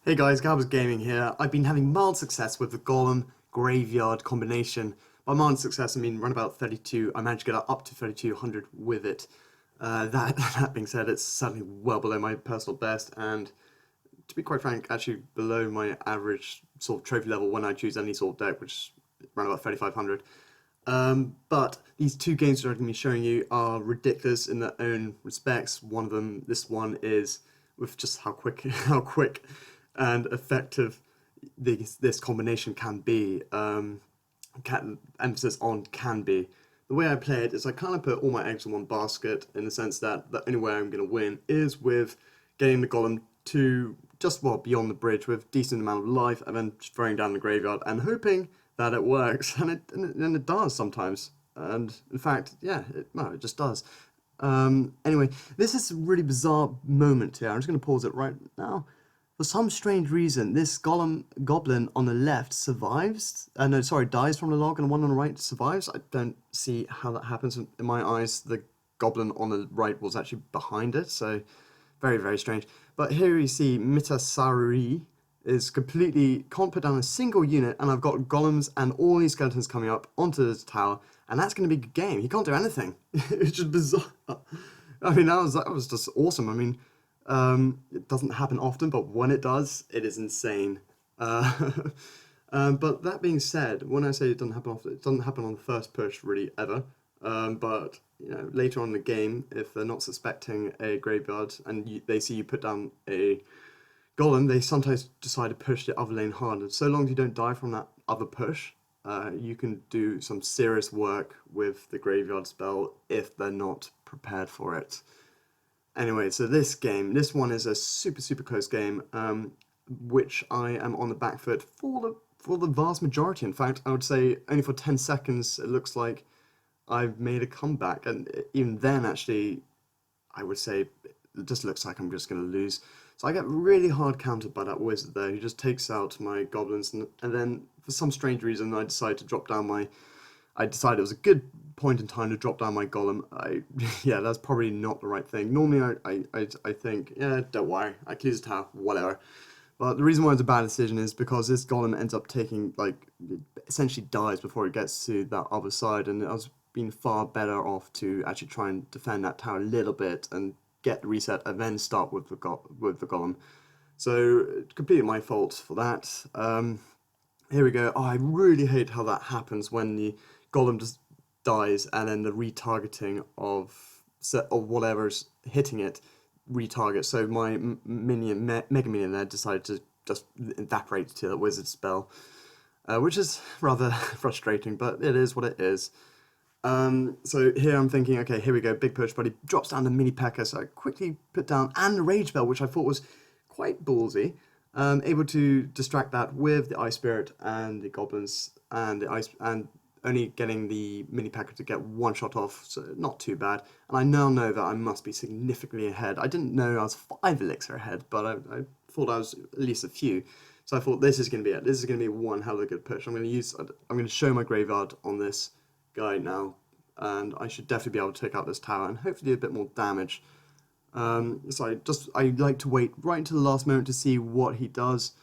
Hey guys, Gab's Gaming here. I've been having mild success with the Golem Graveyard combination. By mild success, I mean run about 32. I managed to get up to 3200 with it. That being said, it's certainly well below my personal best, and to be quite frank, actually below my average sort of trophy level when I choose any sort of deck, which is around about 3500. But these two games that I'm going to be showing you are ridiculous in their own respects. One of them, this one, is with just how quick, how quick and effective this combination can be. Emphasis on can be. The way I play it is I kind of put all my eggs in one basket in the sense that the only way I'm going to win is with getting the golem to just beyond the bridge with decent amount of life and then throwing down the graveyard and hoping that it works, and it does sometimes. And in fact, yeah, it just does. Anyway, this is a really bizarre moment here. I'm just going to pause it right now. For some strange reason, this goblin on the left survives. No, sorry, dies from the log, and the one on the right survives. I don't see how that happens. In my eyes, the goblin on the right was actually behind it, so very, very strange. But here you see Mitasari is can't put down a single unit, and I've got golems and all these skeletons coming up onto this tower, and that's going to be a good game. He can't do anything. It's just bizarre. I mean, that was just awesome. I mean, it doesn't happen often, but when it does, it is insane. But that being said, when I say it doesn't happen often, it doesn't happen on the first push really ever. But you know, later on in the game, if they're not suspecting a graveyard and they see you put down a golem, they sometimes decide to push the other lane hard. And so long as you don't die from that other push, you can do some serious work with the graveyard spell if they're not prepared for it. Anyway, so this one is a super, super close game, which I am on the back foot for the vast majority. In fact, I would say only for 10 seconds it looks like I've made a comeback, and even then, actually, I would say it just looks like I'm just going to lose. So I get really hard countered by that wizard there, who just takes out my goblins, and then for some strange reason I decide to drop down I decided it was a good point in time to drop down my golem. Yeah, that's probably not the right thing. Normally I think, yeah, don't worry, I can use a tower, whatever. But the reason why it's a bad decision is because this golem ends up taking, like, it essentially dies before it gets to that other side, and I was being far better off to actually try and defend that tower a little bit and get the reset and then start with the golem. So completely my fault for that. Here we go. Oh, I really hate how that happens when the golem just dies and then the retargeting of whatever's hitting it retargets. So my mega minion there decided to just evaporate to the wizard spell, which is rather frustrating, but it is what it is. So here I'm thinking, okay, here we go, big push, but he drops down the mini P.E.K.K.A, so I quickly put down, and the Rage Bell, which I thought was quite ballsy, able to distract that with the Ice Spirit and the Goblins, and only getting the mini P.E.K.K.A to get one shot off, so not too bad. And I now know that I must be significantly ahead. I didn't know I was 5 elixir ahead, but I thought I was at least a few. So I thought this is going to be it. This is going to be one hell of a good push. I'm going to show my graveyard on this guy now, and I should definitely be able to take out this tower and hopefully do a bit more damage. So I like to wait right until the last moment to see what he does,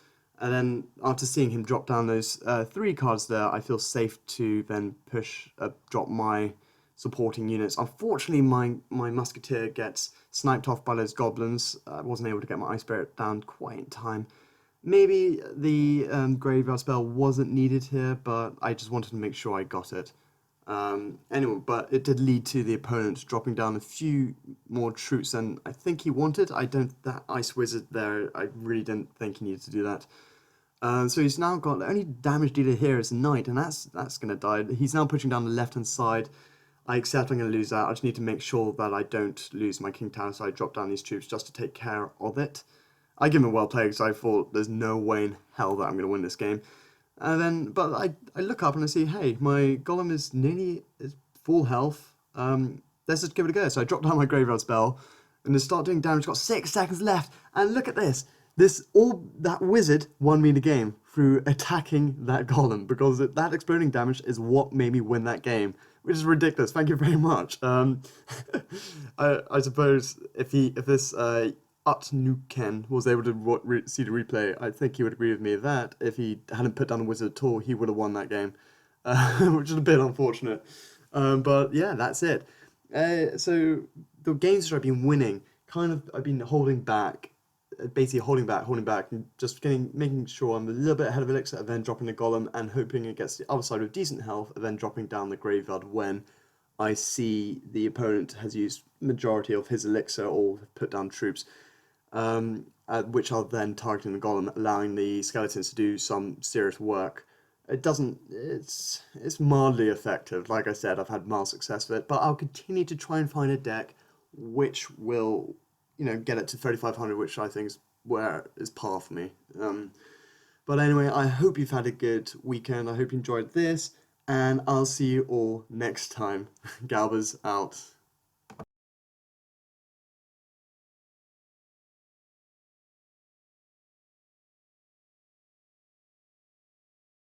and then after seeing him drop down those 3 cards there, I feel safe to then drop my supporting units. Unfortunately, my musketeer gets sniped off by those goblins. I wasn't able to get my Ice Spirit down quite in time. Maybe the graveyard spell wasn't needed here, but I just wanted to make sure I got it. Anyway, but it did lead to the opponent dropping down a few more troops than I think he wanted. That Ice Wizard there, I really didn't think he needed to do that. So he's now got, the only damage dealer here is Knight, and that's going to die. He's now pushing down the left-hand side. I accept I'm going to lose that. I just need to make sure that I don't lose my King Tower, so I drop down these troops just to take care of it. I give him a well play because I thought there's no way in hell that I'm going to win this game. And then, but I look up and I see, hey, my golem is full health. Let's just give it a go. So I drop down my graveyard spell and just start doing damage. Got 6 seconds left, and look at this. That wizard won me the game through attacking that golem, because that exploding damage is what made me win that game, which is ridiculous. Thank you very much. I suppose if this Utnuken was able to see the replay, I think he would agree with me that if he hadn't put down a wizard at all, he would have won that game, which is a bit unfortunate. But yeah, that's it. So the games that I've been winning, kind of, I've been holding back, basically holding back, and just making sure I'm a little bit ahead of Elixir, and then dropping the Golem, and hoping it gets the other side with decent health, and then dropping down the Graveyard when I see the opponent has used majority of his Elixir or put down troops, which are then targeting the Golem, allowing the skeletons to do some serious work. It's mildly effective. Like I said, I've had mild success with it, but I'll continue to try and find a deck which will, get it to 3,500, which I think is where is par for me. But anyway, I hope you've had a good weekend. I hope you enjoyed this, and I'll see you all next time. Galbers out.